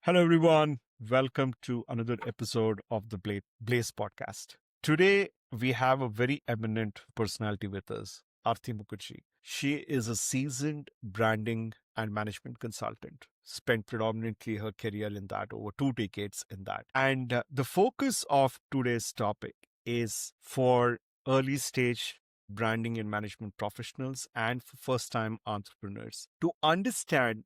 Hello, everyone. Welcome to another episode of the Blaze podcast. Today, we have a very eminent personality with us, Aarti Mukherjee. She is a seasoned branding and management consultant, spent predominantly her career in that, over 2 decades in that. And the focus of today's topic is for early stage branding and management professionals and for first time entrepreneurs to understand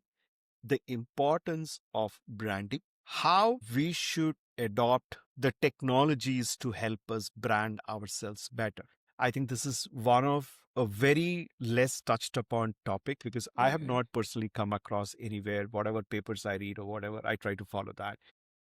the importance of branding, how we should adopt the technologies to help us brand ourselves better. I think this is one of a very less touched upon topic because I have not personally come across anywhere, whatever papers I read or whatever, I try to follow that.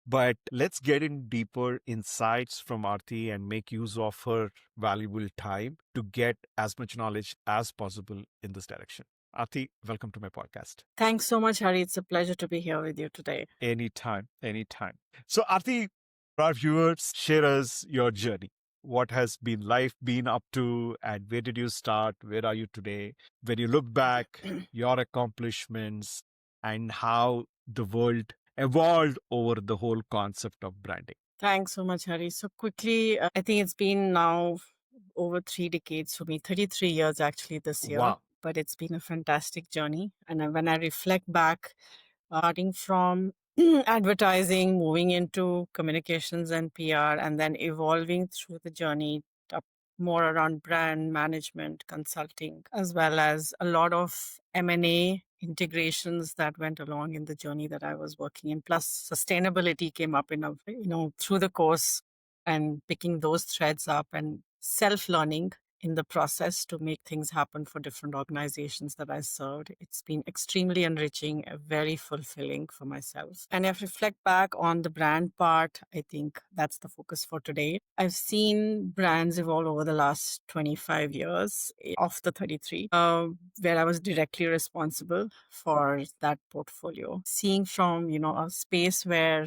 But let's get in deeper insights from Aarti and make use of her valuable time to get as much knowledge as possible in this direction. Aarti, welcome to my podcast. Thanks so much, Hari. It's a pleasure to be here with you today. Anytime, anytime. So, Aarti, for our viewers, share us your journey. What has been life been up to, and where did you start? Where are you today? When you look back, your accomplishments, and how the world evolved over the whole concept of branding. Thanks so much, Hari. So quickly, I think it's been now over 3 decades for me, 33 years actually this year. Wow. But it's been a fantastic journey. And when I reflect back, starting from advertising, moving into communications and PR, and then evolving through the journey up more around brand management, consulting, as well as a lot of M&A integrations that went along in the journey that I was working in. Plus, sustainability came up through the course and picking those threads up and self-learning in the process to make things happen for different organizations that I served. It's been extremely enriching, very fulfilling for myself. And if I reflect back on the brand part, I think that's the focus for today. I've seen brands evolve over the last 25 years of the 33, where I was directly responsible for that portfolio. Seeing from, a space where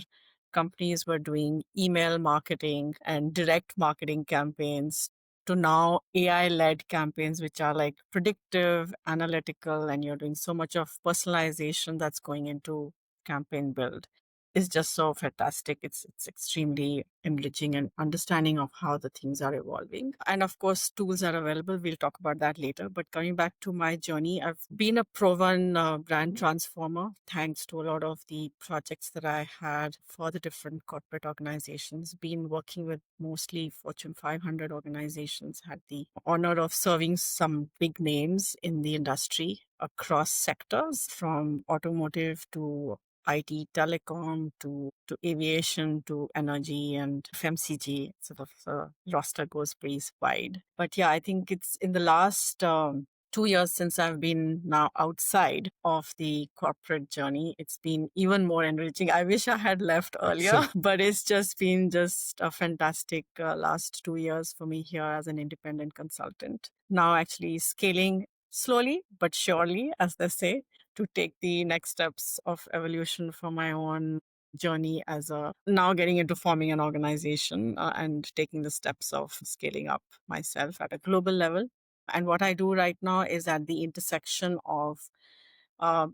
companies were doing email marketing and direct marketing campaigns to now AI led campaigns, which are like predictive, analytical, and you're doing so much of personalization that's going into campaign build is just so fantastic. It's extremely enriching and understanding of how the things are evolving. And of course, tools are available. We'll talk about that later. But coming back to my journey, I've been a proven brand transformer thanks to a lot of the projects that I had for the different corporate organizations. Been working with mostly Fortune 500 organizations, had the honor of serving some big names in the industry across sectors from automotive to IT, telecom to aviation to energy and FMCG. Sort of the roster goes pretty wide. But yeah, I think it's in the last 2 years since I've been now outside of the corporate journey. It's been even more enriching. I wish I had left earlier, but it's just been just a fantastic last 2 years for me here as an independent consultant. Now actually scaling slowly but surely, as they say, to take the next steps of evolution for my own journey as a now getting into forming an organization and taking the steps of scaling up myself at a global level. And what I do right now is at the intersection of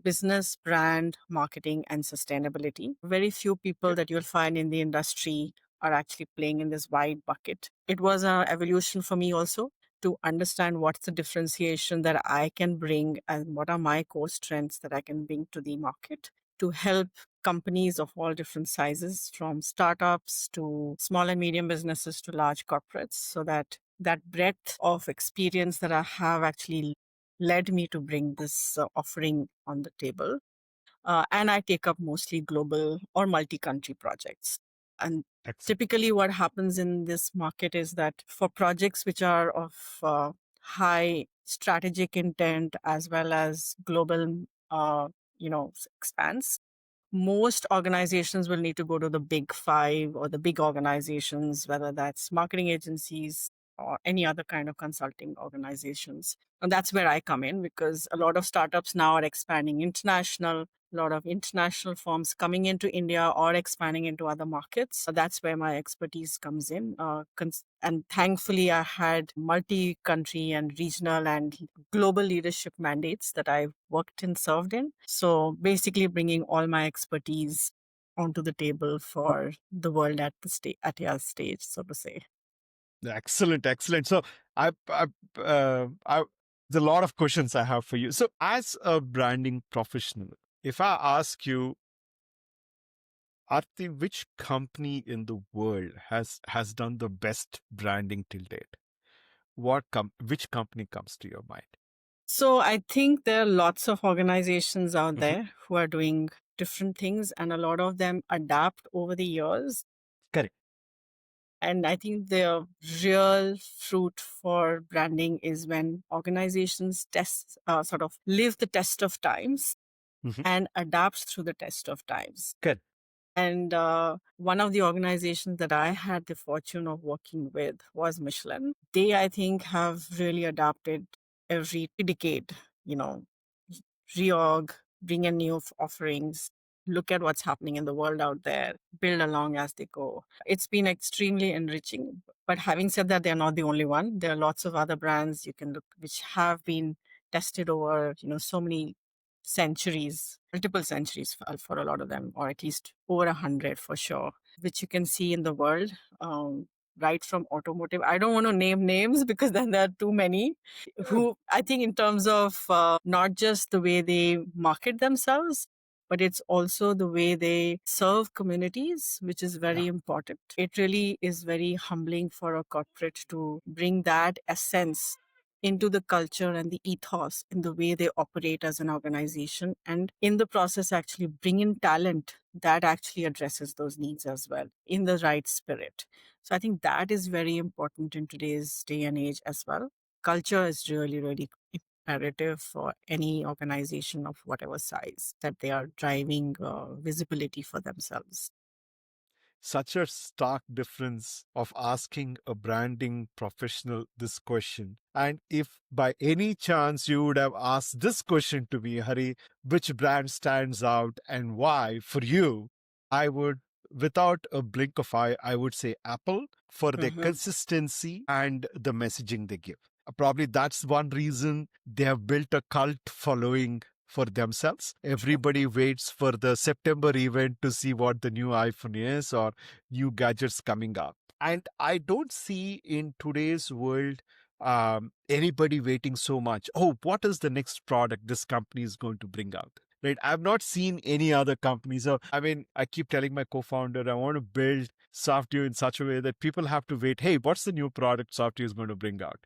business, brand, marketing, and sustainability. Very few people that you'll find in the industry are actually playing in this wide bucket. It was an evolution for me also to understand what's the differentiation that I can bring and what are my core strengths that I can bring to the market to help companies of all different sizes, from startups to small and medium businesses to large corporates, so that that breadth of experience that I have actually led me to bring this offering on the table. And I take up mostly global or multi-country projects. And typically what happens in this market is that for projects which are of high strategic intent as well as global, expanse, most organizations will need to go to the big five or the big organizations, whether that's marketing agencies or any other kind of consulting organizations. And that's where I come in, because a lot of startups now are expanding international, a lot of international firms coming into India or expanding into other markets. So that's where my expertise comes in. And thankfully, I had multi-country and regional and global leadership mandates that I've worked and served in. So basically bringing all my expertise onto the table for the world at at your stage, so to say. Excellent, excellent. So I there's a lot of questions I have for you. So as a branding professional, if I ask you, Aarti, which company in the world has done the best branding till date? Which company comes to your mind? So I think there are lots of organizations out Mhm. there who are doing different things, and a lot of them adapt over the years. Correct. And I think the real fruit for branding is when organizations sort of live the test of times Mhm. and adapt through the test of times. Correct. And one of the organizations that I had the fortune of working with was Michelin. They, I think, have really adapted every decade, you know, reorg, bring in new offerings, look at what's happening in the world out there, build along as they go. It's been extremely enriching. But having said that, they're not the only one. There are lots of other brands you can look which have been tested over, so many centuries, multiple centuries for a lot of them, or at least over 100 for sure, which you can see in the world. Right from automotive. I don't want to name names because then there are too many who I think in terms of not just the way they market themselves, but it's also the way they serve communities, which is Yeah. very important. It really is very humbling for a corporate to bring that essence into the culture and the ethos in the way they operate as an organization, and in the process actually bring in talent that actually addresses those needs as well in the right spirit. So I think that is very important in today's day and age as well. Culture is really, really imperative for any organization of whatever size that they are driving visibility for themselves. Such a stark difference of asking a branding professional this question. And if by any chance you would have asked this question to me, Hari, which brand stands out and why for you, I would, without a blink of eye, I would say Apple for their Hmm. consistency and the messaging they give. Probably that's one reason they have built a cult following for themselves. True. Everybody waits for the September event to see what the new iPhone is or new gadgets coming up. And I don't see in today's world anybody waiting so much. Oh, what is the next product this company is going to bring out? Right. I've not seen any other company. So, I mean, I keep telling my co founder, I want to build software in such a way that people have to wait. Hey, what's the new product software is going to bring out?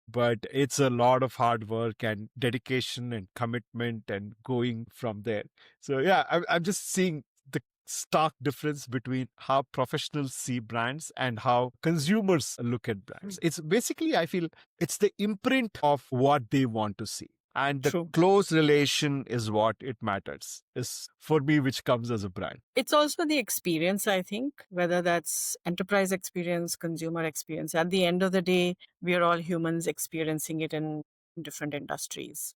But it's a lot of hard work and dedication and commitment and going from there. So yeah, I'm just seeing the stark difference between how professionals see brands and how consumers look at brands. It's basically, I feel, it's the imprint of what they want to see. And the True. close relation is what it matters, is for me, which comes as a brand. It's also the experience, I think, whether that's enterprise experience, consumer experience. At the end of the day, we are all humans experiencing it in different industries.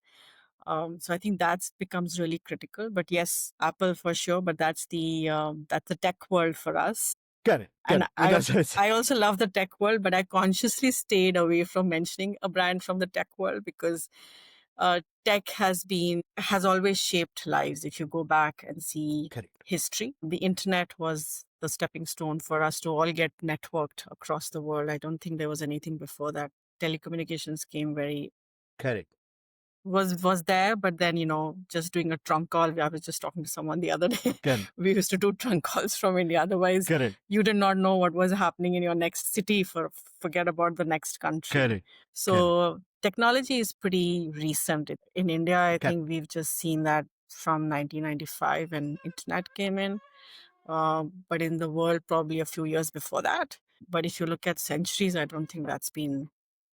So I think that becomes really critical. But yes, Apple for sure. But that's the tech world for us. Correct, And correct. And that's what I say. I also love the tech world, but I consciously stayed away from mentioning a brand from the tech world because tech has always shaped lives. If you go back and see Correct, history, the internet was the stepping stone for us to all get networked across the world. I don't think there was anything before that. Telecommunications came very correct, was there, but then just doing a trunk call. I was just talking to someone the other day. correct, We used to do trunk calls from India. Otherwise, correct, you did not know what was happening in your next city. Forget about the next country. correct, correct, So technology is pretty recent in India. I correct, think we've just seen that from 1995 when internet came in. But in the world, probably a few years before that. But if you look at centuries, I don't think that's been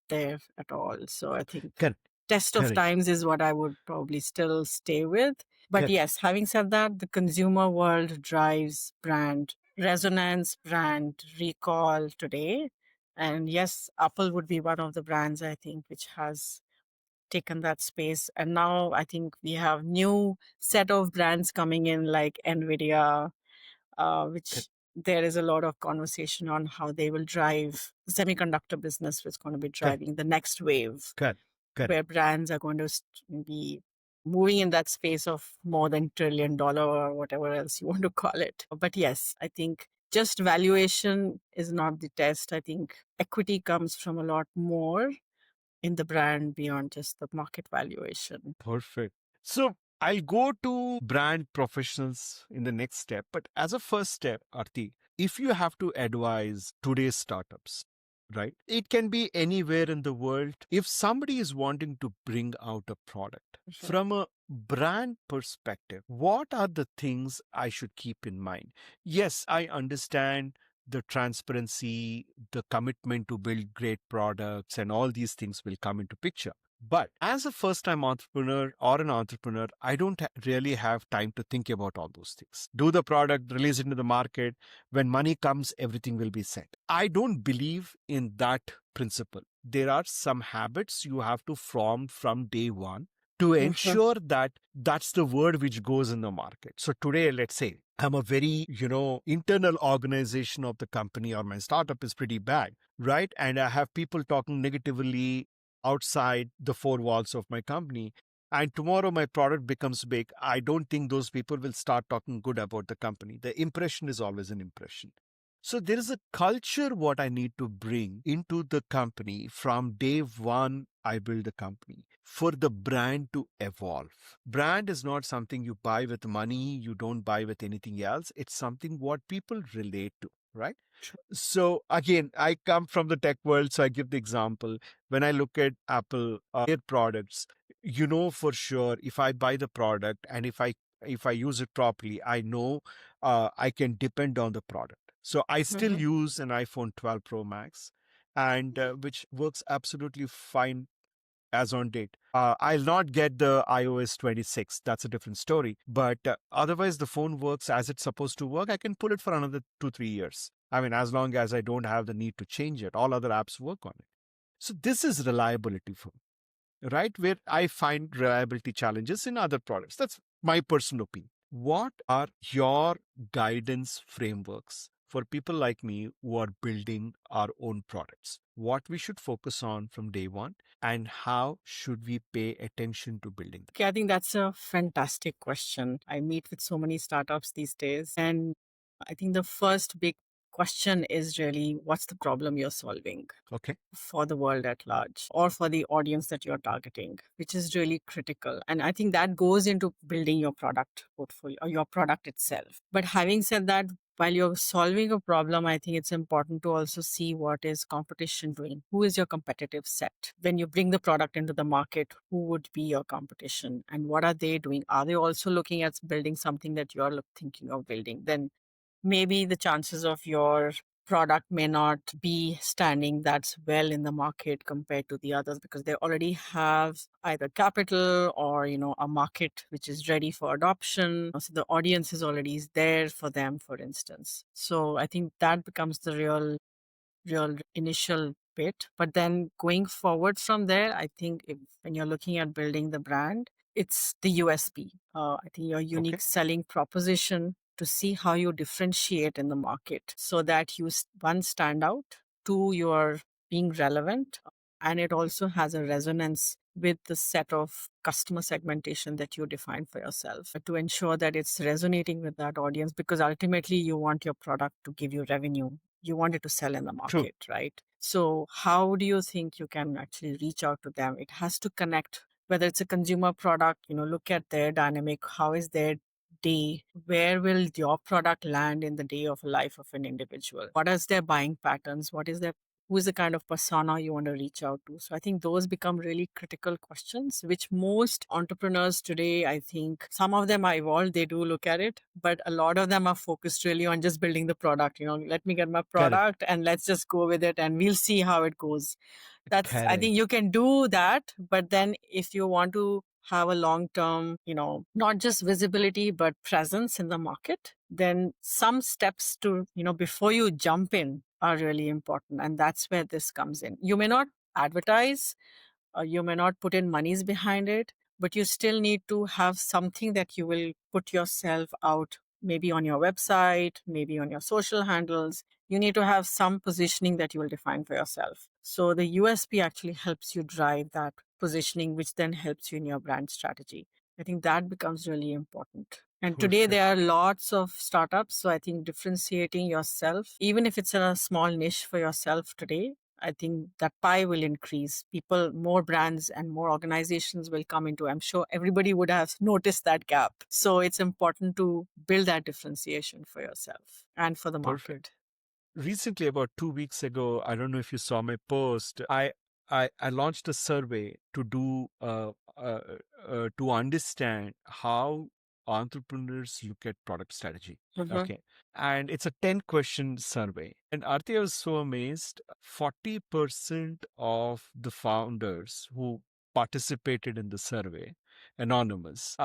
there at all. So I think correct, test of correct, times is what I would probably still stay with. But correct, yes, having said that, the consumer world drives brand resonance, brand recall today. And yes, Apple would be one of the brands I think which has taken that space. And now I think we have new set of brands coming in like Nvidia, which correct, there is a lot of conversation on how they will drive the semiconductor business, which is going to be correct, driving the next wave correct, correct. where brands are going to be moving in that space of more than $1 trillion or whatever else you want to call it. But yes, I think just valuation is not the test. I think equity comes from a lot more in the brand beyond just the market valuation. Perfect. So I'll go to brand professionals in the next step. But as a first step, Arti, if you have to advise today's startups, right? It can be anywhere in the world. If somebody is wanting to bring out a product Sure. from a brand perspective, what are the things I should keep in mind? Yes, I understand the transparency, the commitment to build great products, and all these things will come into picture. But as a first time entrepreneur or an entrepreneur, I don't really have time to think about all those things. Do the product, release it into the market. When money comes, everything will be set. I don't believe in that principle. There are some habits you have to form from day one to Mhm. ensure that that's the word which goes in the market. So today, let's say I'm a very, internal organization of the company or my startup is pretty bad, right? And I have people talking negatively outside the four walls of my company. And tomorrow my product becomes big. I don't think those people will start talking good about the company. The impression is always an impression. So there is a culture what I need to bring into the company from day one. I build a company for the brand to evolve. Brand is not something you buy with money. You don't buy with anything else. It's something what people relate to, right? So again, I come from the tech world, so I give the example. When I look at Apple, their products, you know for sure if I buy the product and if I use it properly, I know I can depend on the product. So I still Mhm. use an iPhone 12 Pro Max, and which works absolutely fine as on date. I'll not get the iOS 26. That's a different story. But otherwise, the phone works as it's supposed to work. I can pull it for another 2, 3 years. I mean, as long as I don't have the need to change it, all other apps work on it. So this is reliability for me, right? Where I find reliability challenges in other products. That's my personal opinion. What are your guidance frameworks for people like me who are building our own products? What we should focus on from day one, and how should we pay attention to building them? Okay, I think that's a fantastic question. I meet with so many startups these days, and I think the first big question is really what's the problem you're solving Okay. for the world at large or for the audience that you're targeting, which is really critical. And I think that goes into building your product portfolio or your product itself. But having said that, while you're solving a problem, I think it's important to also see what is competition doing. Who is your competitive set? When you bring the product into the market, who would be your competition and what are they doing? Are they also looking at building something that you're thinking of building? Then maybe the chances of your product may not be standing that well in the market compared to the others because they already have either capital or a market which is ready for adoption, so the audience is already there for them, for instance. So I think that becomes the real initial bit. But then going forward from there, I think when you're looking at building the brand, it's the USP. I think your Okay. unique selling proposition to see how you differentiate in the market so that you, one, stand out, two, you're being relevant, and it also has a resonance with the set of customer segmentation that you define for yourself to ensure that it's resonating with that audience because ultimately you want your product to give you revenue. You want it to sell in the True. market, right? So, how do you think you can actually reach out to them? It has to connect, whether it's a consumer product, look at their dynamic. How is their day? Where will your product land in the day of life of an individual? What is their buying patterns? What is their who is the kind of persona you want to reach out to? So I think those become really critical questions, which most entrepreneurs today, I think some of them are evolved, they do look at it, but a lot of them are focused really on just building the product. Let me get my Correct. product and let's just go with it and we'll see how it goes. I think Correct. you can do that, but then if you want to have a long term, not just visibility but presence in the market, then some steps to, before you jump in are really important, and that's where this comes in. You may not advertise, you may not put in monies behind it, but you still need to have something that you will put yourself out, maybe on your website, maybe on your social handles. You need to have some positioning that you will define for yourself. So the USP actually helps you drive that positioning, which then helps you in your brand strategy. I think that becomes really important. And today Perfect. there are lots of startups. So I think differentiating yourself, even if it's a small niche for yourself today, I think that pie will increase. People, more brands and more organizations will come into. I'm sure everybody would have noticed that gap. So it's important to build that differentiation for yourself and for the Perfect. market. Recently, about 2 weeks ago, I don't know if you saw my post. I launched a survey to do uh, to understand how entrepreneurs look at product strategy. Mhm. Okay, and it's a 10-question survey. And Aarti, I was so amazed. 40% of the founders who participated in the survey, anonymous,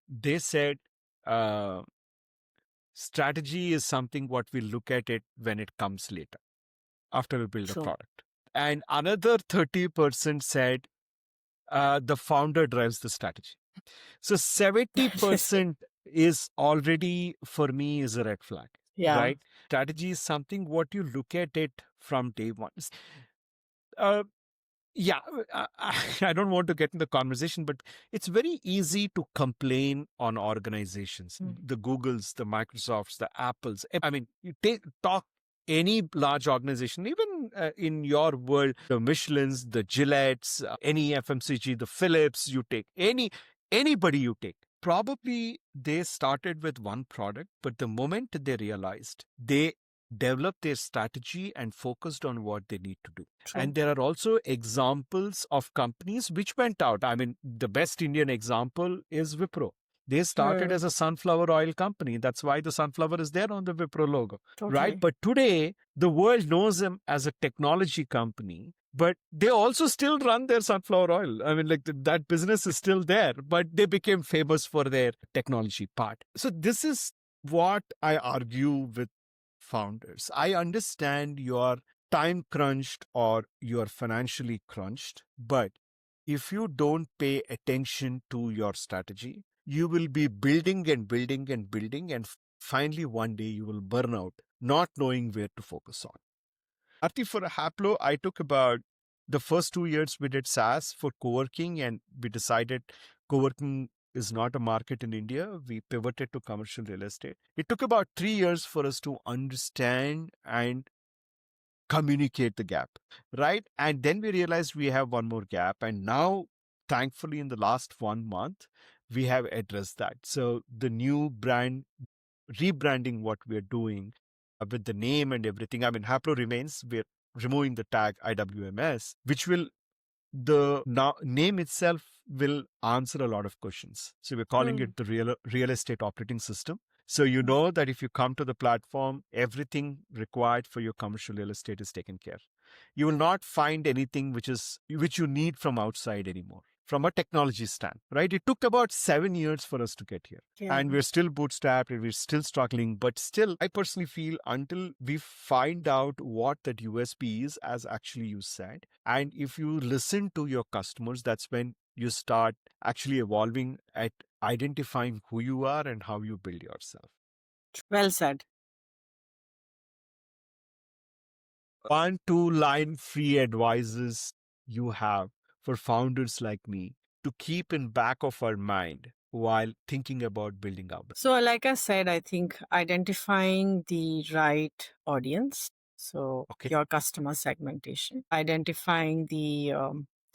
they said. Uh, Strategy is something what we look at it when it comes later, after we build a True. product. And another 30% said the founder drives the strategy. So Yes. 70% is already, for me, is a red flag, Yeah. right? Strategy is something what you look at it from day one. Uh, yeah, I don't want to get in the conversation, but it's very easy to complain on organizations, Mm. the Googles, the Microsofts, the Apples. I mean, you talk any large organization, even in your world, the Michelins, the Gillettes, any FMCG, the Philips, you take anybody you take. Probably they started with one product, but the moment they realized, they developed their strategy and focused on what they need to do. True. And there are also examples of companies which went out. I mean, the best Indian example is Wipro. They started as a sunflower oil company. That's why the sunflower is there on the Wipro logo, right? Totally. But today, the world knows them as a technology company, but they also still run their sunflower oil. I mean, like that business is still there, but they became famous for their technology part. So, this is what I argue with founders. I understand your time crunched or you're financially crunched, but if you don't pay attention to your strategy, you will be building and building and building, and finally one day you will burn out, not knowing where to focus on. Arti, for Haplo, I took about the first 2 years we did SaaS for co-working, and we decided co-working is not a market in India. We pivoted to commercial real estate. It took about 3 years for us to understand and communicate the gap, right? And then we realized we have one more gap. And now, thankfully, in the last 1 month, we have addressed that. So the new brand, rebranding what we're doing with the name and everything. I mean, Haplo remains. We're removing the tag IWMS, which will the name itself will answer a lot of questions. So we're calling it the real estate operating system. So you know that if you come to the platform, everything required for your commercial real estate is taken care. You will not find anything which you need from outside anymore. From a technology stand, right? It took about 7 years for us to get here. Yeah. And we're still bootstrapped and we're still struggling. But still, I personally feel until we find out what that USP is, as actually you said, and if you listen to your customers, that's when you start actually evolving at identifying who you are and how you build yourself. Well said. One, two line free advices you have for founders like me to keep in back of our mind while thinking about building out. So, like I said, I think identifying the right audience, so Okay. your customer segmentation, identifying the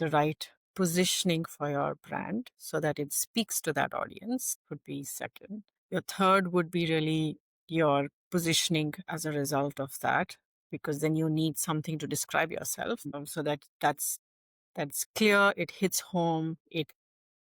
right positioning for your brand so that it speaks to that audience would be second. Your third would be really your positioning as a result of that, because then you need something to describe yourself, so that that's clear, it hits home, it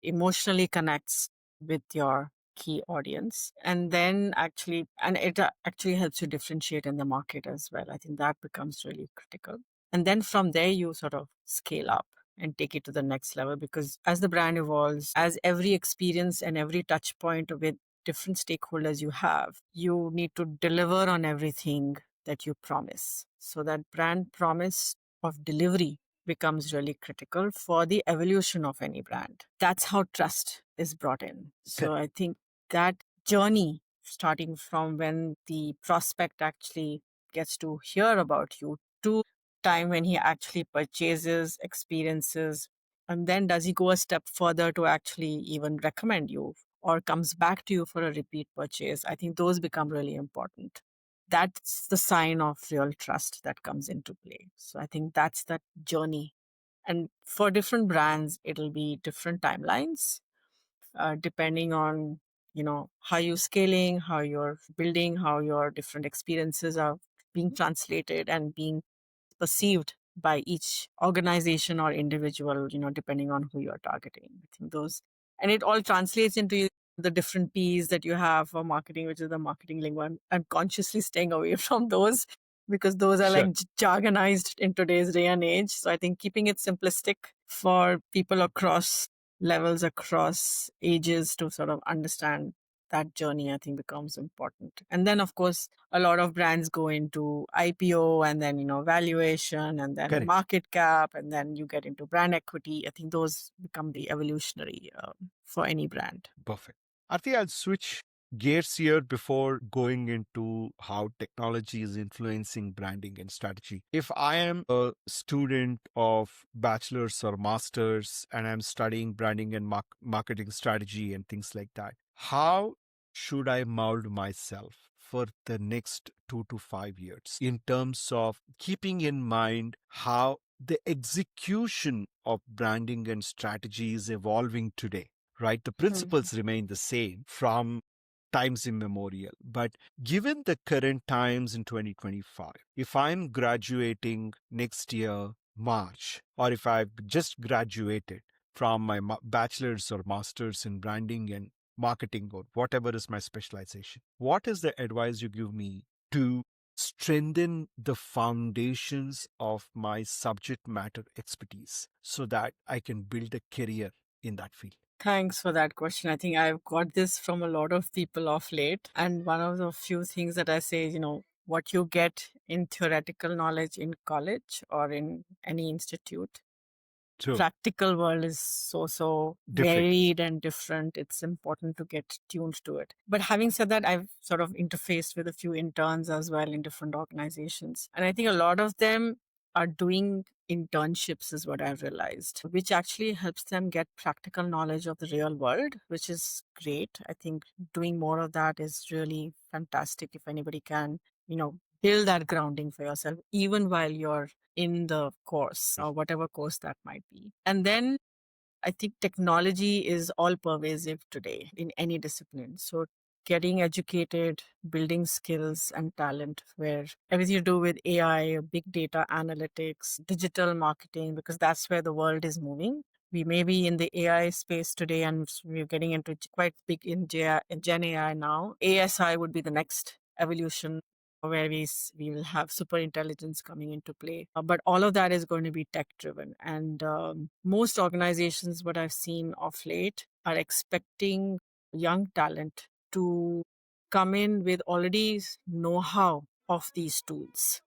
emotionally connects with your key audience. And then actually helps you differentiate in the market as well. I think that becomes really critical. And then from there, you sort of scale up and take it to the next level, because as the brand evolves, as every experience and every touch point with different stakeholders you have, you need to deliver on everything that you promise. So that brand promise of delivery becomes really critical for the evolution of any brand. That's how trust is brought in. So I think that journey, starting from when the prospect actually gets to hear about you to time when he actually purchases, experiences, And then does he go a step further to actually even recommend you or comes back to you for a repeat purchase? I think those become really important. That's the sign of real trust that comes into play. So I think that's that journey. And for different brands, it'll be different timelines, depending on, how you're scaling, how you're building, how your different experiences are being translated and being perceived by each organization or individual, depending on who you're targeting. I think those, and it all translates into the different P's that you have for marketing, which is the marketing lingo. I'm consciously staying away from those because those are Sure. like jargonized in today's day and age. So I think keeping it simplistic for people across levels, across ages to sort of understand that journey, I think becomes important. And then, of course, a lot of brands go into IPO and then, valuation and then Correct. market cap, and then you get into brand equity. I think those become the evolutionary for any brand. Perfect. Aarti, I'll switch gears here before going into how technology is influencing branding and strategy. If I am a student of bachelor's or master's and I'm studying branding and marketing strategy and things like that, how should I mold myself for the next 2 to 5 years in terms of keeping in mind how the execution of branding and strategy is evolving today? Right? The principles remain the same from times immemorial. But given the current times in 2025, if I'm graduating next year, March, or if I've just graduated from my bachelor's or master's in branding and marketing or whatever is my specialization, what is the advice you give me to strengthen the foundations of my subject matter expertise so that I can build a career in that field? Thanks for that question. I think I've got this from a lot of people of late. And one of the few things that I say is, what you get in theoretical knowledge in college or in any institute, True. practical world is so Different. varied and different. It's important to get tuned to it. But having said that, I've sort of interfaced with a few interns as well in different organizations, and I think a lot of them are doing internships is what I've realized, which actually helps them get practical knowledge of the real world, which is great. I think doing more of that is really fantastic if anybody can, build that grounding for yourself even while you're in the course or whatever course that might be. And then I think technology is all pervasive today in any discipline. So getting educated, building skills and talent where everything to do with AI, big data analytics, digital marketing, because that's where the world is moving. We may be in the AI space today and we're getting into quite big in Gen AI now. ASI would be the next evolution where we will have super intelligence coming into play. But all of that is going to be tech driven. And most organizations, what I've seen of late, are expecting young talent to come in with already know-how of these tools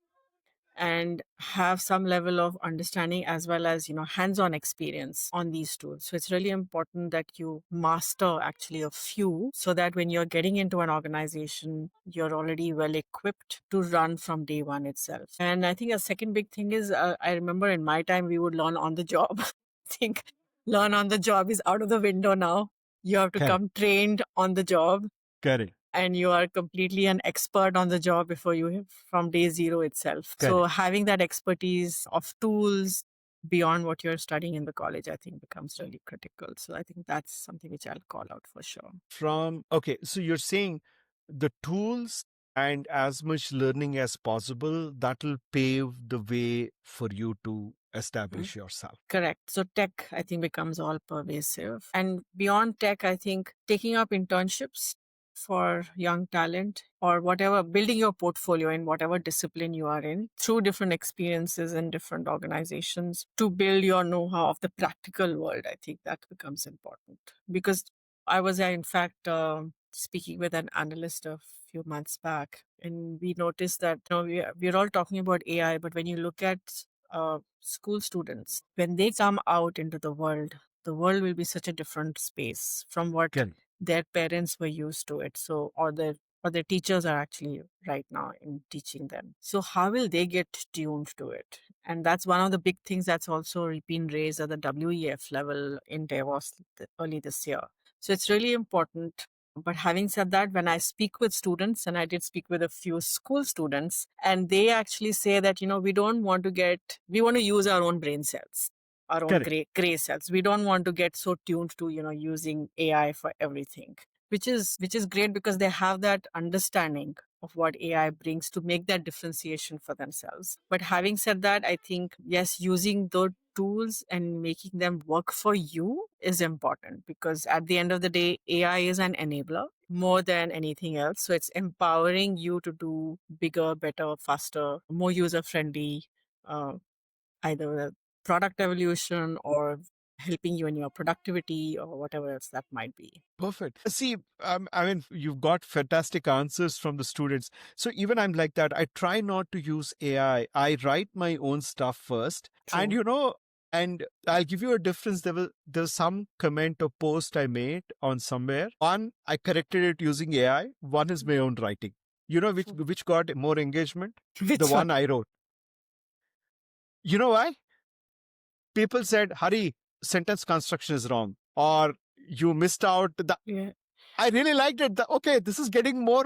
and have some level of understanding as well as hands-on experience on these tools. So it's really important that you master actually a few so that when you're getting into an organization you're already well equipped to run from day one itself. And I think a second big thing is I remember in my time we would learn on the job. I think learn on the job is out of the window now. You have to Correct. come trained on the job Correct. and you are completely an expert on the job before you from day zero itself. Correct. So having that expertise of tools beyond what you're studying in the college, I think becomes really critical. So I think that's something which I'll call out for sure. Okay, so you're saying the tools and as much learning as possible that will pave the way for you to establish yourself. Correct. So tech, I think, becomes all pervasive. And beyond tech, I think taking up internships for young talent or whatever, building your portfolio in whatever discipline you are in through different experiences in different organizations to build your know-how of the practical world. I think that becomes important because I was, in fact, speaking with an analyst a few months back, and we noticed that we're all talking about AI, but when you look at school students, when they come out into the world will be such a different space from what Correct. their parents were used to it. So, or their teachers are actually right now in teaching them. So, how will they get tuned to it? And that's one of the big things that's also been raised at the WEF level in Davos early this year. So it's really important. But having said that, when I speak with students, and I did speak with a few school students, and they actually say that, we don't want to we want to use our own brain cells, our own Correct. gray cells. We don't want to get so tuned to, using AI for everything, which is great because they have that understanding of what AI brings to make that differentiation for themselves. But having said that, I think, yes, using those tools and making them work for you is important, because at the end of the day, AI is an enabler more than anything else. So it's empowering you to do bigger, better, faster, more user friendly, uh, either product evolution or helping you in your productivity or whatever else that might be. Perfect. See, I mean, you've got fantastic answers from the students. So even I'm like that. I try not to use AI. I write my own stuff first. And True. and I'll give you a difference. There was some comment or post I made on somewhere. One, I corrected it using AI. One is my own writing. You know which got more engagement? The Which one? one I wrote. You know why? People said, Hari, sentence construction is wrong. Or you missed out the Yeah. I really liked it. Okay, this is getting more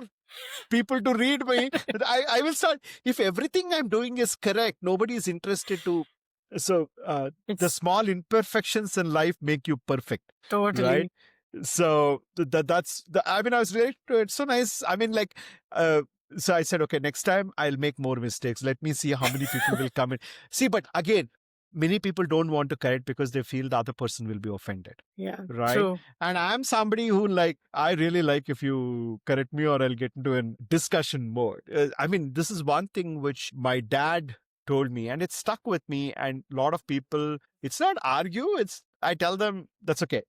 people to read me. I will start. If everything I'm doing is correct, nobody is interested to. So the It's small imperfections in life make you perfect, right? totally. So that's the. I mean, I was related to it. So nice. I mean, like, so I said, okay, next time I'll make more mistakes. Let me see how many people will come in. See, but again, many people don't want to correct because they feel the other person will be offended, Yeah. right? True. And I'm somebody who I really like if you correct me or I'll get into a discussion mode. I mean, this is one thing which my dad told me and it stuck with me. And a lot of people, it's not argue, I tell them that's okay.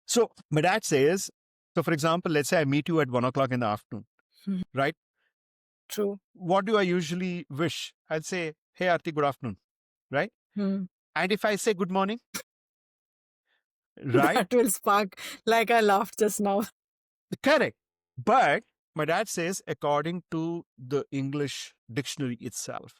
So my dad says, so for example, let's say I meet you at 1 o'clock in the afternoon, Mhm. right? True. What do I usually wish? I'd say, hey, Aarti, good afternoon, right? Hmm. And if I say good morning, right? That will spark, like I laughed just now. Correct. But my dad says, according to the English dictionary itself,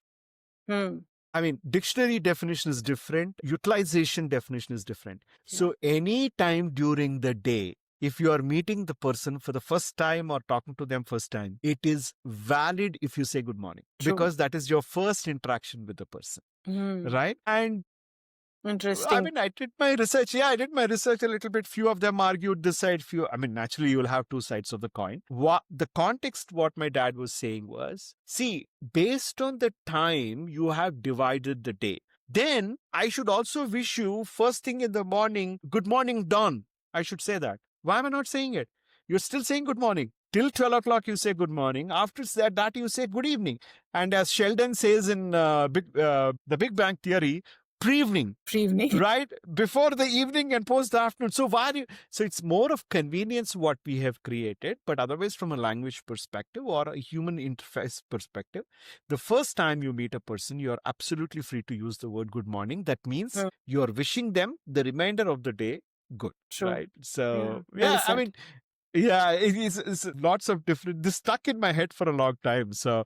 Hmm. I mean, dictionary definition is different, utilization definition is different. Yeah. So, any time during the day, if you are meeting the person for the first time or talking to them first time, it is valid if you say good morning True. because that is your first interaction with the person, Hmm. right? And I Interesting. mean, I did my research. Yeah, I did my research a little bit. Few of them argued this side, few. I mean, naturally, you will have two sides of the coin. What the context, what my dad was saying was, see, based on the time you have divided the day, then I should also wish you first thing in the morning, good morning, dawn. I should say that. Why am I not saying it? You're still saying good morning. Till 12 o'clock, you say good morning. After that you say good evening. And as Sheldon says in the Big Bang Theory, pre-evening, Evening. right before the evening and post the afternoon. So why do you, so it's more of convenience what we have created, but otherwise from a language perspective or a human interface perspective, the first time you meet a person, you're absolutely free to use the word good morning. That means True. you're wishing them the remainder of the day good, True. right? Yeah. So Well yeah, I said. mean, yeah, it's lots of different, this stuck in my head for a long time. So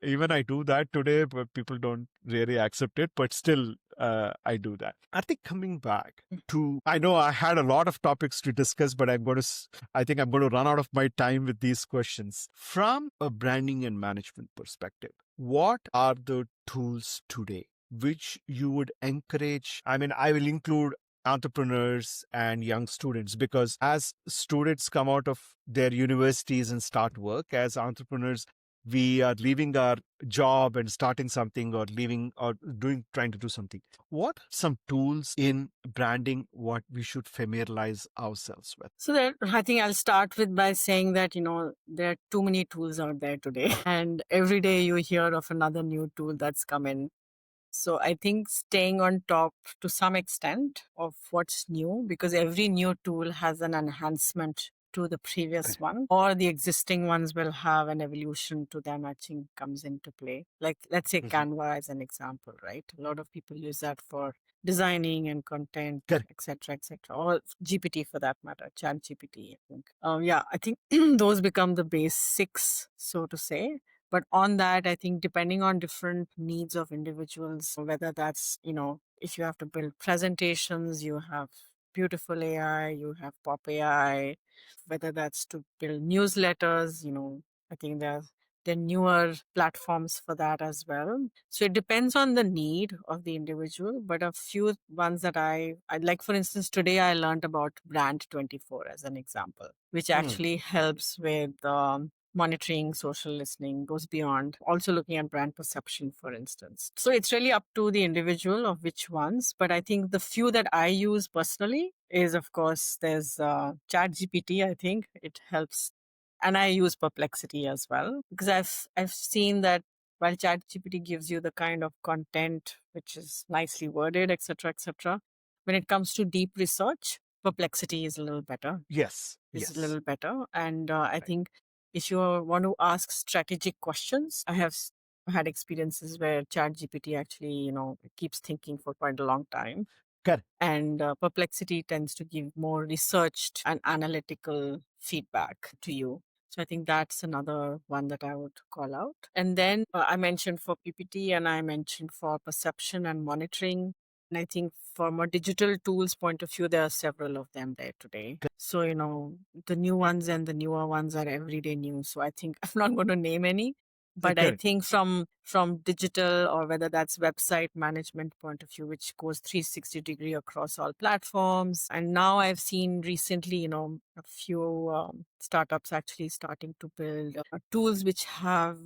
even I do that today, but people don't really accept it. But still, I do that. I think coming back to, I know I had a lot of topics to discuss, but I think I'm going to run out of my time with these questions. From a branding and management perspective, what are the tools today which you would encourage? I mean, I will include entrepreneurs and young students because as students come out of their universities and start work as entrepreneurs, we are leaving our job and starting something or leaving or trying to do something. What are some tools in branding what we should familiarize ourselves with? So there, I think I'll start with by saying that, there are too many tools out there today. And every day you hear of another new tool that's come in. So I think staying on top to some extent of what's new, because every new tool has an enhancement to the previous one, or the existing ones will have an evolution to them, I think comes into play. Like, let's say Mhm. Canva as an example, right? A lot of people use that for designing and content, Correct. etc., or GPT for that matter, Chat GPT, I think. Yeah, I think those become the basics, so to say. But on that, I think depending on different needs of individuals, whether that's, if you have to build presentations, you have beautiful AI, you have pop AI, whether that's to build newsletters, I think there are newer platforms for that as well. So it depends on the need of the individual, but a few ones that I like, for instance, today I learned about Brand 24 as an example, which Hmm. actually helps with monitoring social listening, goes beyond also looking at brand perception, for instance. So it's really up to the individual of which ones. But I think the few that I use personally is, of course, there's Chat GPT. I think it helps. And I use Perplexity as well, because I've seen that while ChatGPT gives you the kind of content which is nicely worded, etc., when it comes to deep research, Perplexity is a little better. Yes. Is a Yes. little better, and I Right. think if you want to ask strategic questions, I have had experiences where ChatGPT actually, keeps thinking for quite a long time, Correct. and Perplexity tends to give more researched and analytical feedback to you. So I think that's another one that I would call out. And then I mentioned for PPT and I mentioned for perception and monitoring. And I think from a digital tools point of view, there are several of them there today. So, the new ones and the newer ones are everyday new. So I think I'm not going to name any, but I Correct. think from digital, or whether that's website management point of view, which goes 360-degree across all platforms. And now I've seen recently, a few startups actually starting to build tools which have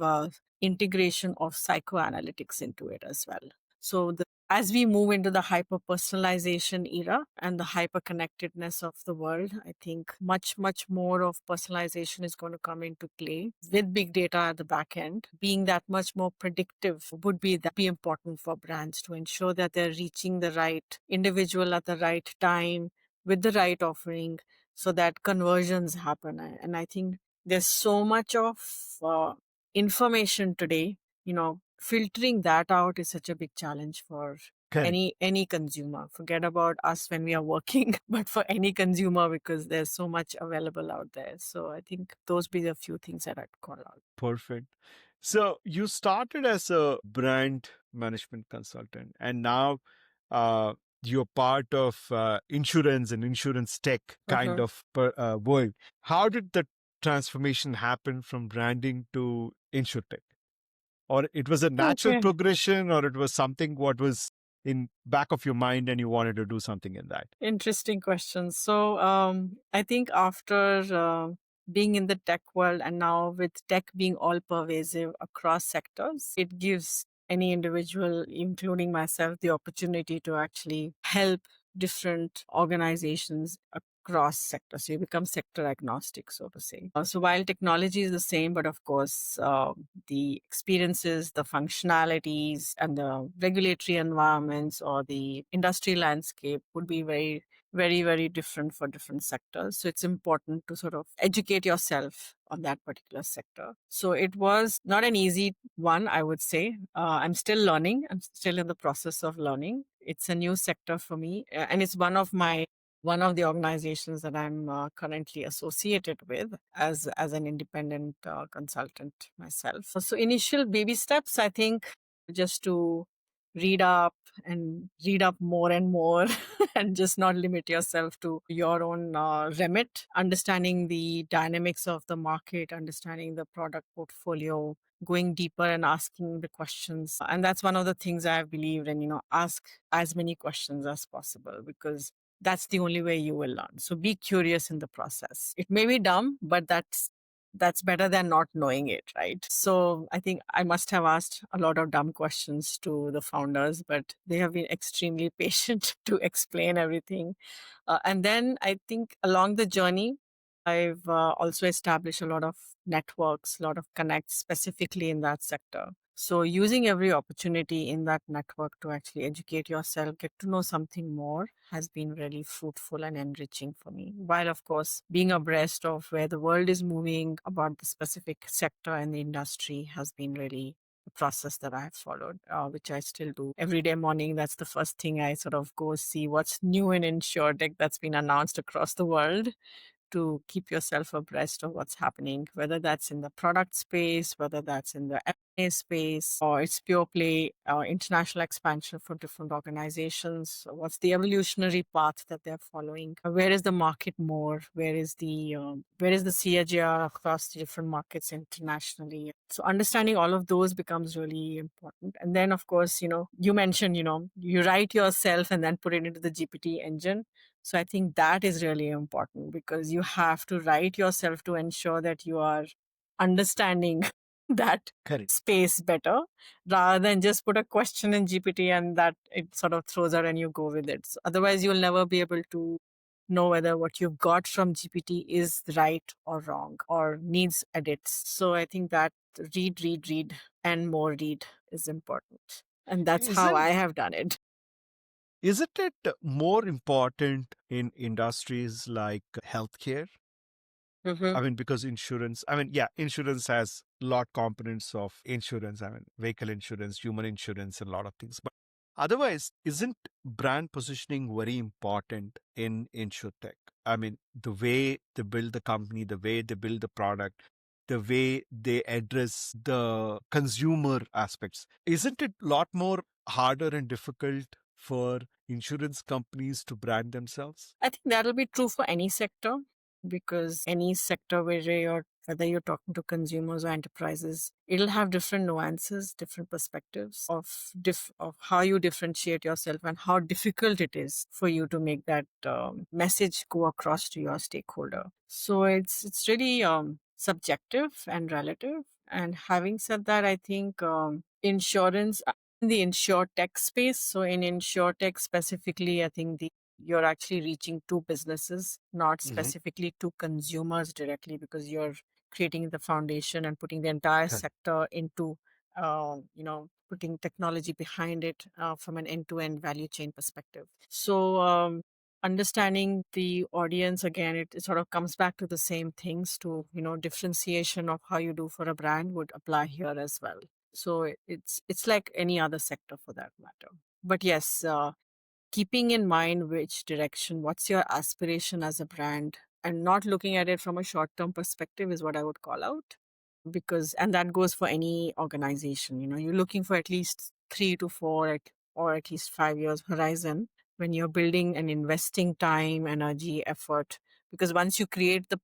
integration of psychoanalytics into it as well. So as we move into the hyper personalization era and the hyper connectedness of the world, I think much, much more of personalization is going to come into play with big data at the back end. Being that much more predictive would be important for brands to ensure that they're reaching the right individual at the right time with the right offering, so that conversions happen. And I think there's so much of information today, filtering that out is such a big challenge for Correct. any consumer. Forget about us when we are working, but for any consumer, because there's so much available out there. So I think those be the few things that I'd call out. Perfect. So you started as a brand management consultant, and now uh, you're part of insurance and insurance tech kind Uh-huh. of world. How did the transformation happen from branding to insurtech? Or it was a natural Okay. progression, or it was something what was in back of your mind and you wanted to do something in that? Interesting question. So, I think after being in the tech world, and now with tech being all pervasive across sectors, it gives any individual, including myself, the opportunity to actually help different organizations across sectors. So you become sector agnostic, so to say. So while technology is the same, but of course, the experiences, the functionalities, and the regulatory environments or the industry landscape would be very, very, very different for different sectors. So it's important to sort of educate yourself on that particular sector. So it was not an easy one, I would say. I'm still learning. I'm still in the process of learning. It's a new sector for me, and it's one of the organizations that I'm currently associated with as an independent consultant myself. So initial baby steps, I think, just to read up and read up more and more, and just not limit yourself to your own remit. Understanding the dynamics of the market, understanding the product portfolio, going deeper and asking the questions. And that's one of the things I've believed in, ask as many questions as possible, because that's the only way you will learn. So be curious in the process. It may be dumb, but that's better than not knowing it, right? So I think I must have asked a lot of dumb questions to the founders, but they have been extremely patient to explain everything. And then I think along the journey, I've also established a lot of networks, a lot of connects specifically in that sector. So using every opportunity in that network to actually educate yourself, get to know something more, has been really fruitful and enriching for me. While, of course, being abreast of where the world is moving about the specific sector and the industry has been really a process that I have followed, which I still do every day morning. That's the first thing I sort of go see what's new in InsurTech that's been announced across the world, to keep yourself abreast of what's happening, whether that's in the product space, whether that's in the M&A space, or it's pure play international expansion for different organizations. What's the evolutionary path that they're following? Where is the market more? Where is the CAGR across the different markets internationally? So understanding all of those becomes really important. And then, of course, you mentioned, you write yourself and then put it into the GPT engine. So I think that is really important because you have to write yourself to ensure that you are understanding that Correct. space better rather than just put a question in GPT and that it sort of throws out and you go with it. So otherwise, you'll never be able to know whether what you've got from GPT is right or wrong or needs edits. So I think that read, and more read is important. And that's how Isn't I have done it. isn't it more important in industries like healthcare? Mm-hmm. I mean, because insurance, I mean, yeah, insurance has a lot components of insurance. I mean, vehicle insurance, human insurance, and a lot of things. But otherwise, isn't brand positioning very important in InsurTech? I mean, the way they build the company, the way they build the product, the way they address the consumer aspects. Isn't it a lot more harder and difficult for insurance companies to brand themselves? I think that'll be true for any sector because any sector whether you're talking to consumers or enterprises, it'll have different nuances, different perspectives of how you differentiate yourself and how difficult it is for you to make that message go across to your stakeholder. So it's really subjective and relative. And having said that, I think insurance in the InsurTech space. So in InsurTech specifically, I think you're actually reaching to businesses, not Hmm. specifically to consumers directly, because you're creating the foundation and putting the entire sector into, putting technology behind it from an end-to-end value chain perspective. So understanding the audience again, it sort of comes back to the same things. To differentiation of how you do for a brand would apply here as well. So it's like any other sector for that matter. But yes, keeping in mind which direction, what's your aspiration as a brand, and not looking at it from a short term perspective is what I would call out. Because, and that goes for any organization, you're looking for at least 3 to 4 or at least 5 years horizon when you're building and investing time, energy, effort. Because once you create the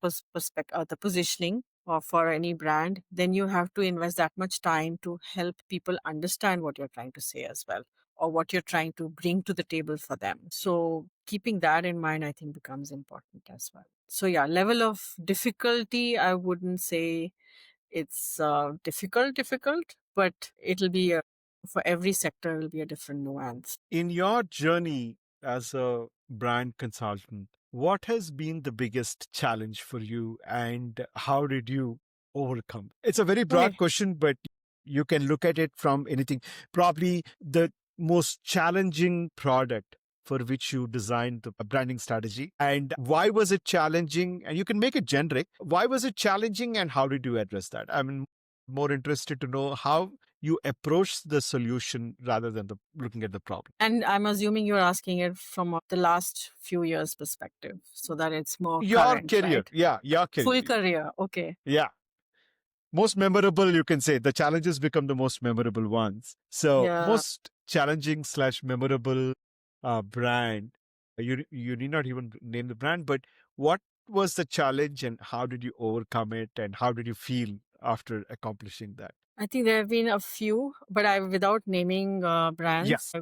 the positioning for any brand, then you have to invest that much time to help people understand what you're trying to say as well, or what you're trying to bring to the table for them. So keeping that in mind, I think becomes important as well. So yeah, level of difficulty, I wouldn't say it's difficult, but it'll be for every sector, it'll be a different nuance. In your journey as a brand consultant, what has been the biggest challenge for you and how did you overcome? It's a very broad Okay. question, but you can look at it from anything. Probably the most challenging product for which you designed the branding strategy, and why was it challenging? And you can make it generic. Why was it challenging and how did you address that? I'm more interested to know how you approach the solution rather than looking at the problem. And I'm assuming you're asking it from the last few years perspective so that it's more Your current, career, right? yeah, your career, Full career. Okay. yeah. Most memorable, you can say. The challenges become the most memorable ones. So, Yeah. most challenging slash memorable brand. You need not even name the brand, but what was the challenge and how did you overcome it and how did you feel after accomplishing that? I think there have been a few, but without naming Yeah. brands, I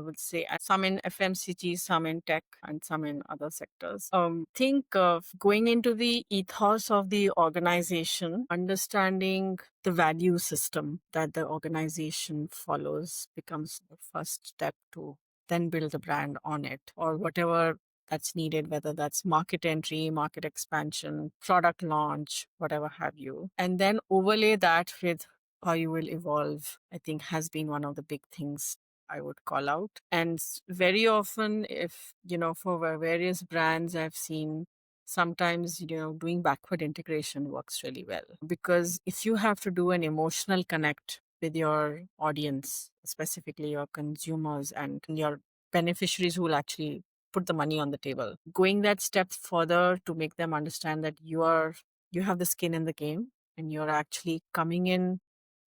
would say some in FMCG, some in tech, and some in other sectors. Think of going into the ethos of the organization, understanding the value system that the organization follows becomes the first step to then build the brand on it, or whatever that's needed, whether that's market entry, market expansion, product launch, whatever have you. And then overlay that with how you will evolve, I think has been one of the big things I would call out. And very often, if, for various brands I've seen, sometimes, doing backward integration works really well. Because if you have to do an emotional connect with your audience, specifically your consumers and your beneficiaries who will actually put the money on the table. Going that step further to make them understand that you have the skin in the game and you're actually coming in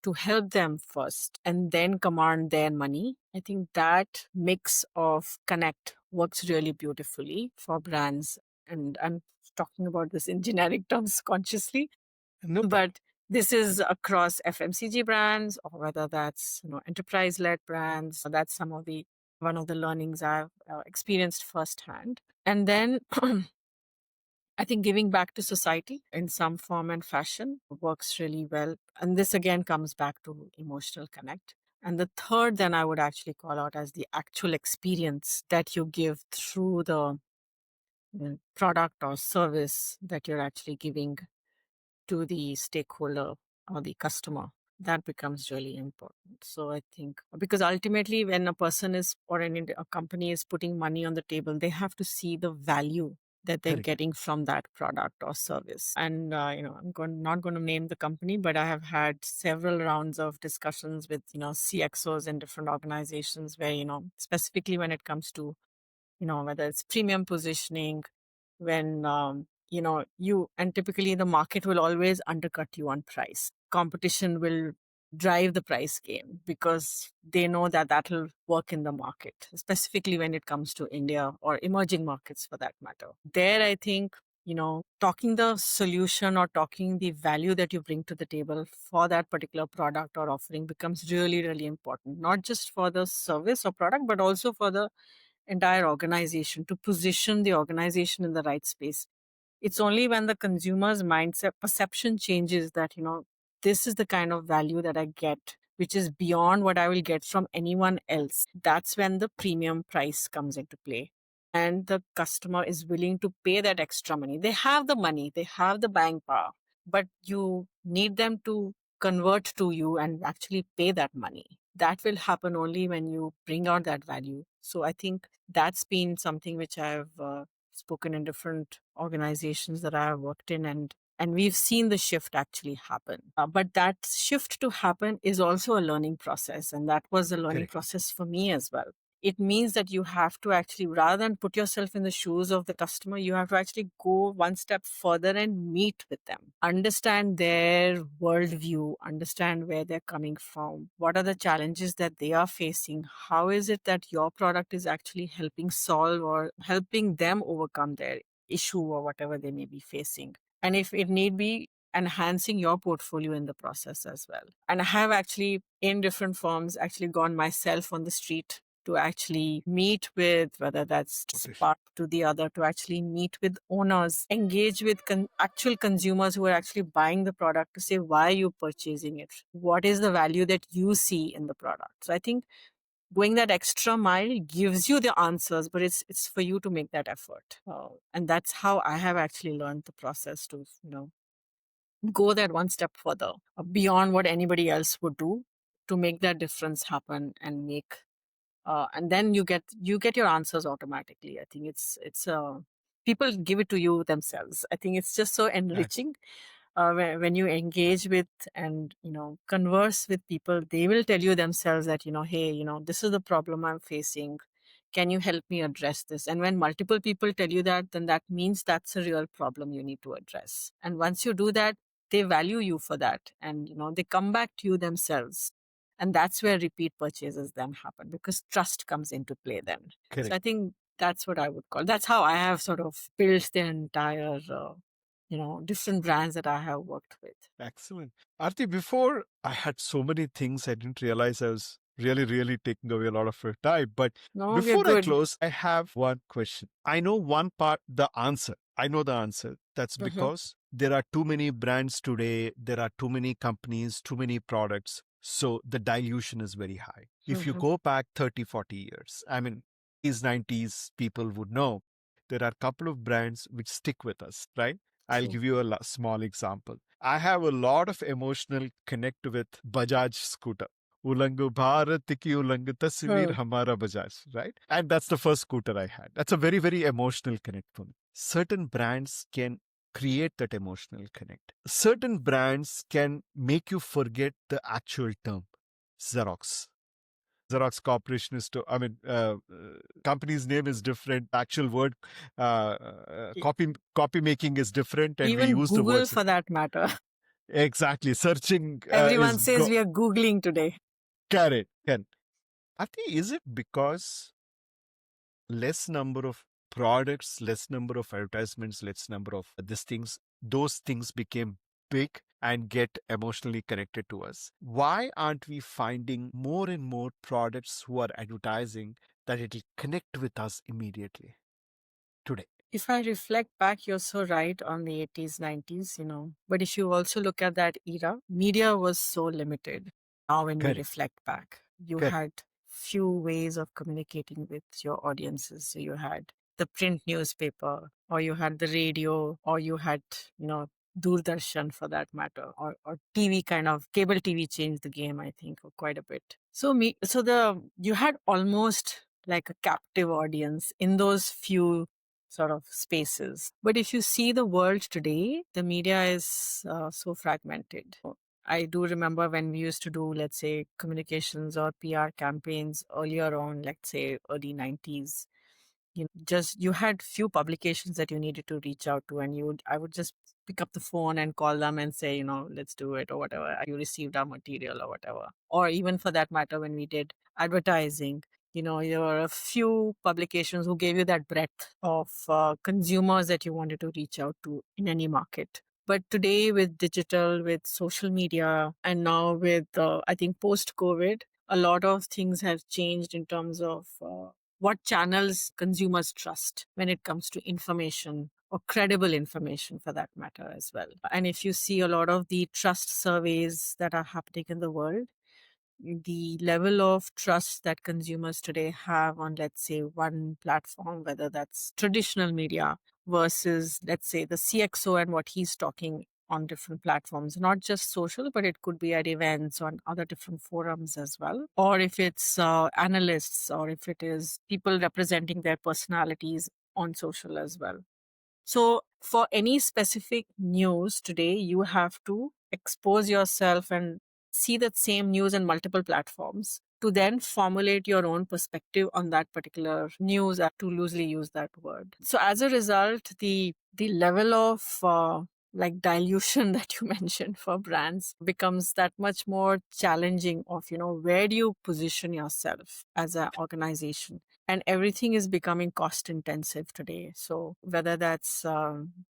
to help them first and then command their money. I think that mix of connect works really beautifully for brands. And I'm talking about this in generic terms consciously, No problem. but this is across FMCG brands or whether that's enterprise-led brands. That's some of the one of the learnings I've experienced firsthand. And then I think giving back to society in some form and fashion works really well. And this again comes back to emotional connect. And the third, then I would actually call out as the actual experience that you give through the product or service that you're actually giving to the stakeholder or the customer. That becomes really important. So I think because ultimately, when a person is or a company is putting money on the table, they have to see the value that they're Correct. getting from that product or service. And not going to name the company, but I have had several rounds of discussions with CXOs in different organizations where specifically when it comes to whether it's premium positioning, when, and typically the market will always undercut you on price. Competition will drive the price game because they know that that'll work in the market, specifically when it comes to India or emerging markets for that matter. There, I think, talking the solution or talking the value that you bring to the table for that particular product or offering becomes really, really important, not just for the service or product, but also for the entire organization to position the organization in the right space. It's only when the consumer's mindset perception changes that, this is the kind of value that I get, which is beyond what I will get from anyone else. That's when the premium price comes into play. And the customer is willing to pay that extra money. They have the money, they have the buying power, but you need them to convert to you and actually pay that money. That will happen only when you bring out that value. So I think that's been something which I've spoken in different organizations that I have worked in, and we've seen the shift actually happen. But that shift to happen is also a learning process, and that was a learning Correct. process for me as well. It means that you have to actually, rather than put yourself in the shoes of the customer, you have to actually go one step further and meet with them, understand their worldview, understand where they're coming from, what are the challenges that they are facing, how is it that your product is actually helping solve or helping them overcome their issue or whatever they may be facing. And if it need be, enhancing your portfolio in the process as well. And I have actually, in different forms, actually gone myself on the street to actually meet with, whether that's Notice. spark to the other, to actually meet with owners, engage with actual consumers who are actually buying the product to say, why are you purchasing it? What is the value that you see in the product? So I think going that extra mile gives you the answers, but it's for you to make that effort. And that's how I have actually learned the process to, go that one step further beyond what anybody else would do to make that difference happen and make and then you get your answers automatically. I think it's people give it to you themselves. I think it's just so enriching when you engage with and converse with people. They will tell you themselves that hey, this is the problem I'm facing, can you help me address this? And when multiple people tell you that, then that means that's a real problem you need to address. And once you do that, they value you for that, and they come back to you themselves. And that's where repeat purchases then happen, because trust comes into play then. So Correct. I think that's what I would call, that's how I have sort of built the entire different brands that I have worked with. Excellent. Aarti, before I had so many things, I didn't realize I was really, really taking away a lot of your time. But No, we're before I good. close, I have one question. I know one part, the answer. I know the answer. That's Hmm. because there are too many brands today, there are too many companies, too many products. So the dilution is very high. If you Hmm. go back 30, 40 years, I mean, these 90s people would know there are a couple of brands which stick with us, right? I'll True. give you a small example. I have a lot of emotional connect with Bajaj scooter. Ulang Bharat ki ulang tasveer Hmm. hamara Bajaj, right? And that's the first scooter I had. That's a very, very emotional connect for me. Certain brands can create that emotional connect. Certain brands can make you forget the actual term. Xerox. Xerox Corporation is to, I mean, company's name is different. Actual word copy making is different, and we Even use the Google words for that matter. exactly. Searching Everyone is says we are Googling today. correct. Can I think is it because less number of products, less number of advertisements, less number of these things, those things became big and get emotionally connected to us. Why aren't we finding more and more products who are advertising that it'll connect with us immediately today? If I reflect back, you're so right on the 80s, 90s, But if you also look at that era, media was so limited. Now, when we Correct. reflect back, you Correct. had few ways of communicating with your audiences. So you had the print newspaper, or you had the radio, or you had, Doordarshan for that matter, or TV kind of cable TV changed the game, I think, quite a bit. So you had almost like a captive audience in those few sort of spaces. But if you see the world today, the media is so fragmented. I do remember when we used to do, let's say, communications or PR campaigns earlier on, let's say early 90s. Just you had few publications that you needed to reach out to, and I would just pick up the phone and call them and say, let's do it or whatever. You received our material or whatever. Or even for that matter, when we did advertising, there were a few publications who gave you that breadth of consumers that you wanted to reach out to in any market. But today, with digital, with social media, and now with, I think, post COVID, a lot of things have changed in terms of what channels consumers trust when it comes to information or credible information for that matter as well. And if you see a lot of the trust surveys that are happening in the world, the level of trust that consumers today have on, let's say, one platform, whether that's traditional media versus, let's say, the CXO and what he's talking on different platforms, not just social, but it could be at events on other different forums as well. Or if it's analysts, or if it is people representing their personalities on social as well. So, for any specific news today, you have to expose yourself and see that same news in multiple platforms to then formulate your own perspective on that particular news, to loosely use that word. So, as a result, the level of like dilution that you mentioned for brands becomes that much more challenging of, where do you position yourself as an organization? And everything is becoming cost intensive today. So whether that's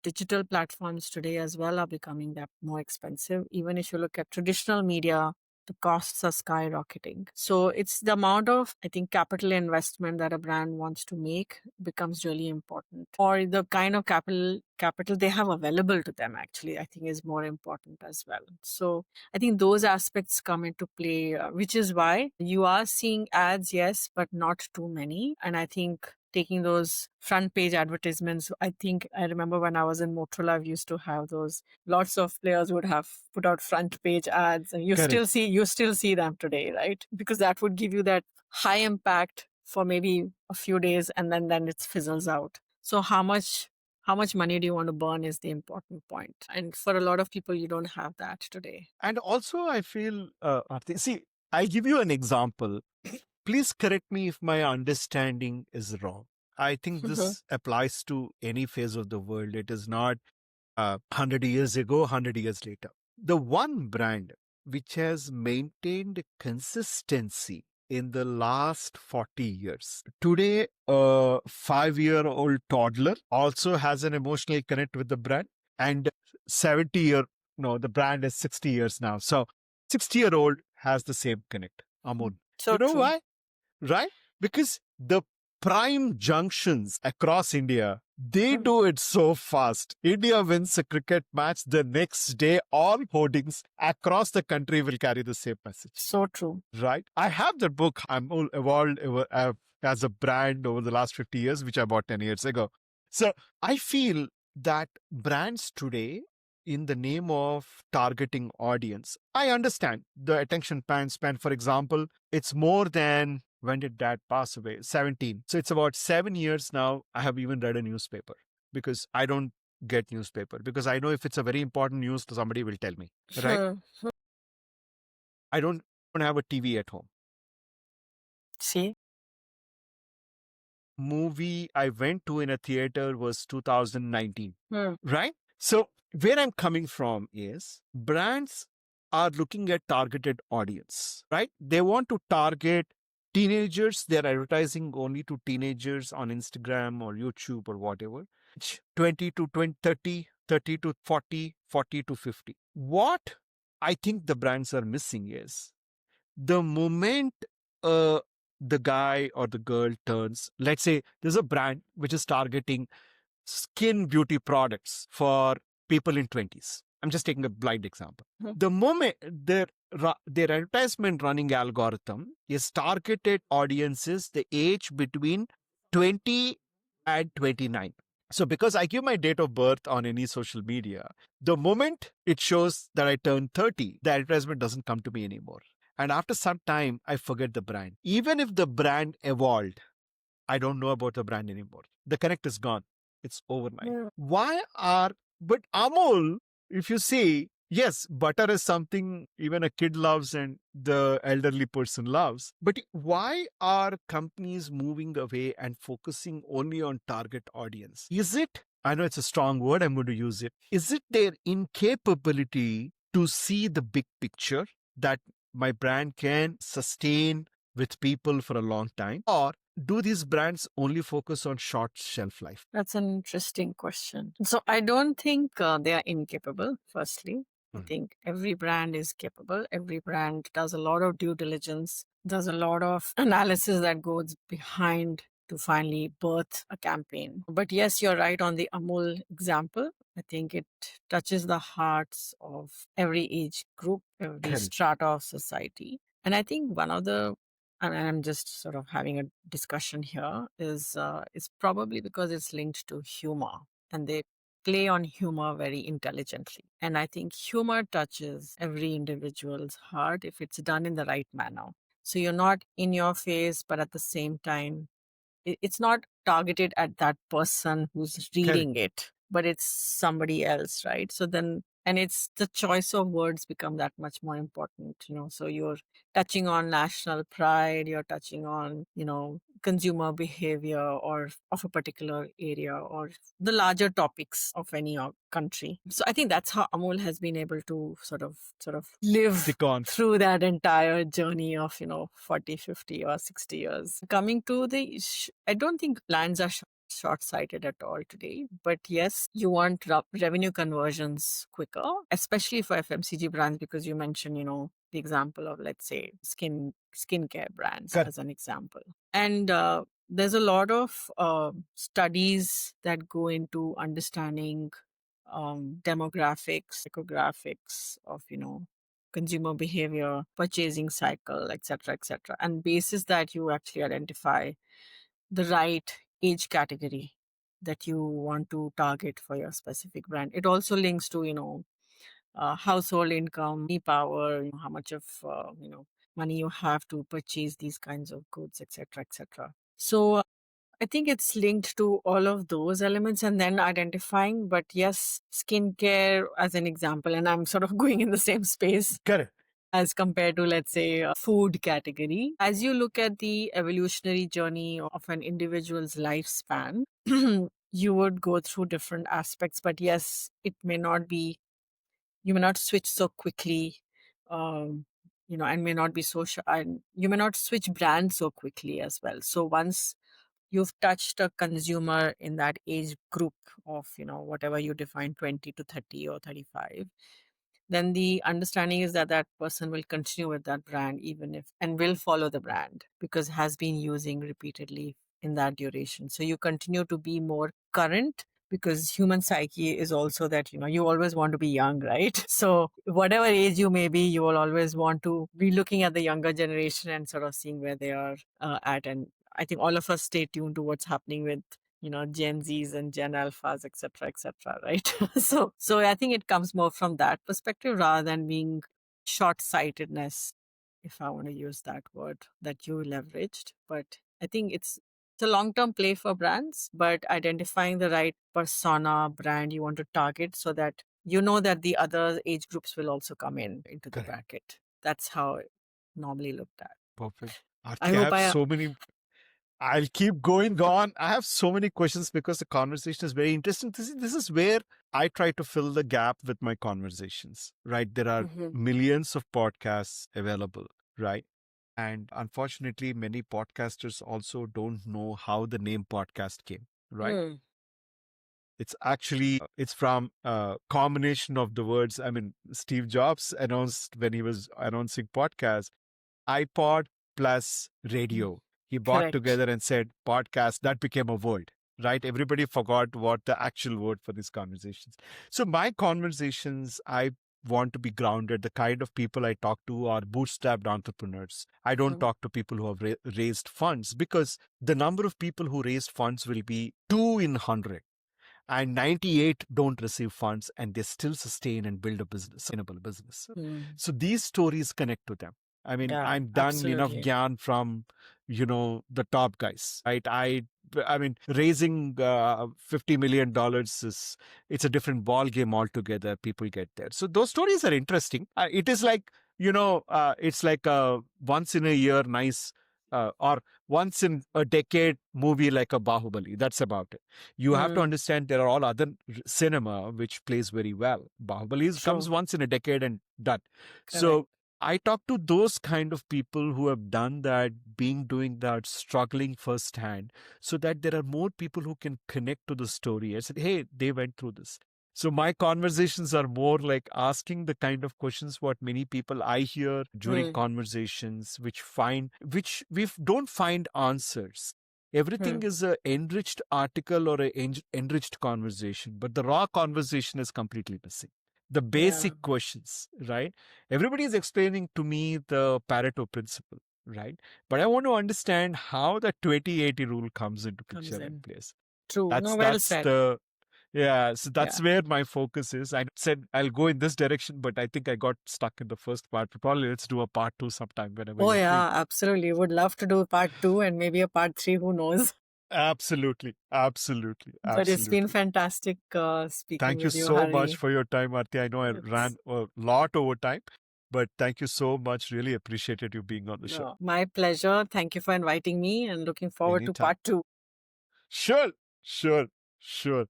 digital platforms today as well are becoming that more expensive. Even if you look at traditional media, the costs are skyrocketing. So it's the amount of, I think, capital investment that a brand wants to make becomes really important, or the kind of capital they have available to them, actually, I think is more important as well. So I think those aspects come into play, which is why you are seeing ads, yes, but not too many. And I think taking those front page advertisements, I think I remember when I was in Motorola, we used to have those. Lots of players would have put out front page ads, and Correct. you still see them today, right? Because that would give you that high impact for maybe a few days, and then it fizzles out. So how much money do you want to burn is the important point. And for a lot of people, you don't have that today. And also, I feel, Aarti, see, I'll give you an example. Please correct me if my understanding is wrong. I think this applies to any phase of the world. It is not 100 years ago, 100 years later. The one brand which has maintained consistency in the last 40 years. Today, a 5-year-old toddler also has an emotional connect with the brand, and 70-year, no, the brand is 60 years now. So 60-year-old has the same connect. Amul. So You know true. why? Right? Because the prime junctions across India, they do it so fast. India wins a cricket match, the next day, all hoardings across the country will carry the same message. So true. Right? I have the book. I'm all evolved as a brand over the last 50 years, which I bought 10 years ago. So I feel that brands today, in the name of targeting audience, I understand the attention span, for example, it's more than when did dad pass away? 17. So it's about 7 years now. I have even read a newspaper because I don't get newspaper because I know if it's a very important news, somebody will tell me, right? I don't have a TV at home. See? Movie I went to in a theater was 2019, Hmm. right? So, where I'm coming from is brands are looking at targeted audience, right? They want to target teenagers. They're advertising only to teenagers on Instagram or YouTube or whatever. 20 to 20, 30, 30 to 40, 40 to 50. What I think the brands are missing is the moment uh, the guy or the girl turns, let's say there's a brand which is targeting skin beauty products for people in 20s. I'm just taking a blind example. The moment their advertisement running algorithm is targeted audiences the age between 20 and 29. So because I give my date of birth on any social media, the moment it shows that I turn 30, the advertisement doesn't come to me anymore. And after some time, I forget the brand. Even if the brand evolved, I don't know about the brand anymore. The connect is gone. It's overnight. Yeah. Why are, but Amul, if you see, yes, butter is something even a kid loves and the elderly person loves. But why are companies moving away and focusing only on target audience? Is it, I know it's a strong word, I'm going to use it. Is it their incapability to see the big picture that my brand can sustain with people for a long time? Or do these brands only focus on short shelf life? That's an interesting question. So I don't think they are incapable, firstly. I think every brand is capable. Every brand does a lot of due diligence, does a lot of analysis that goes behind to finally birth a campaign. But yes, you're right on the Amul example. I think it touches the hearts of every age group, every Correct. strata of society. And I think one of the and I'm just sort of having a discussion here, is probably because it's linked to humor and they play on humor very intelligently. And I think humor touches every individual's heart if it's done in the right manner. So you're not in your face, but at the same time, it's not targeted at that person who's Correct. reading it, but it's somebody else, right? So then, and it's the choice of words become that much more important, so you're touching on national pride, you're touching on, consumer behavior or of a particular area or the larger topics of any country. So I think that's how Amul has been able to sort of live Stick on. through that entire journey of 40, 50 or 60 years. Coming to I don't think plans are short-sighted at all today, but yes, you want revenue conversions quicker, especially for FMCG brands, because you mentioned the example of, let's say, skincare brands. Correct. As an example. And there's a lot of studies that go into understanding demographics, psychographics of consumer behavior, purchasing cycle, etc., etc. And basis that you actually identify the right age category that you want to target for your specific brand. It also links to household income, power, how much of money you have to purchase these kinds of goods, etc., etc. So I think it's linked to all of those elements and then identifying. But yes, skincare as an example, and I'm sort of going in the same space. Correct. As compared to, let's say, a food category. As you look at the evolutionary journey of an individual's lifespan, you would go through different aspects. But yes, it may not be, you may not switch so quickly, and may not be social, and you may not switch brands so quickly as well. So once you've touched a consumer in that age group of, whatever you define, 20 to 30 or 35, then the understanding is that that person will continue with that brand even if, and will follow the brand because has been using repeatedly in that duration. So you continue to be more current because human psyche is also that, you always want to be young, right? So whatever age you may be, you will always want to be looking at the younger generation and sort of seeing where they are at. And I think all of us stay tuned to what's happening with Gen Zs and Gen Alphas, etc., right? So I think it comes more from that perspective rather than being short-sightedness, if I want to use that word that you leveraged. But I think it's a long-term play for brands, but identifying the right persona brand you want to target so that you know that the other age groups will also come into the Correct. bracket. That's how it normally looked at. Perfect. I Aarti, I hope have I. so many. I'll keep going on. I have so many questions because the conversation is very interesting. This is where I try to fill the gap with my conversations, right? There are Mhm. millions of podcasts available, right? And unfortunately, many podcasters also don't know how the name podcast came, right? Mm. It's actually it's from a combination of the words. I mean, Steve Jobs announced when he was announcing podcast, iPod plus Mm. radio. He brought Correct. together and said podcast. That became a word, right? Everybody forgot what the actual word for these conversations. So my conversations, I want to be grounded. The kind of people I talk to are bootstrapped entrepreneurs. I don't Mm. talk to people who have raised funds because the number of people who raised funds will be 2 in 100 and 98 don't receive funds and they still sustain and build a business, sustainable business. Mm. So these stories connect to them. I mean, Yeah, I'm done enough absolutely. gyan from, the top guys, right? I mean, raising $50 million is, it's a different ball game altogether. People get there. So those stories are interesting. It is like, it's like a once in a year, nice, or once in a decade movie like a Bahubali. That's about it. You have to Mm. understand there are all other cinema which plays very well. Bahubali comes True. once in a decade and done. Correct. So I talk to those kind of people who have done that, doing that, struggling firsthand, so that there are more people who can connect to the story. I said, hey, they went through this. So my conversations are more like asking the kind of questions what many people I hear during Mm. conversations, which we don't find answers. Everything Mm. is a enriched article or a enriched conversation, but the raw conversation is completely missing. The Yeah, basic questions, right? Everybody is explaining to me the Pareto principle, right? But I want to understand how the 20/80 rule comes into comes picture and in. plays. True. That's No, well that's said. the yeah, so Yeah. that's where my focus is. I said I'll go in this direction, but I think I got stuck in the first part. Probably let's do a part two sometime whenever Oh, you're free. yeah, absolutely. Would love to do part two and maybe a part three, who knows? Absolutely, absolutely, But it's been absolutely. fantastic speaking Thank you with you, so much Hari. for your time, Aarti. I know I It's ran a lot over time, but thank you so much. Really appreciated you being on the show. no, my pleasure. Thank you for inviting me and looking forward to Anytime. part two. Sure, sure, sure.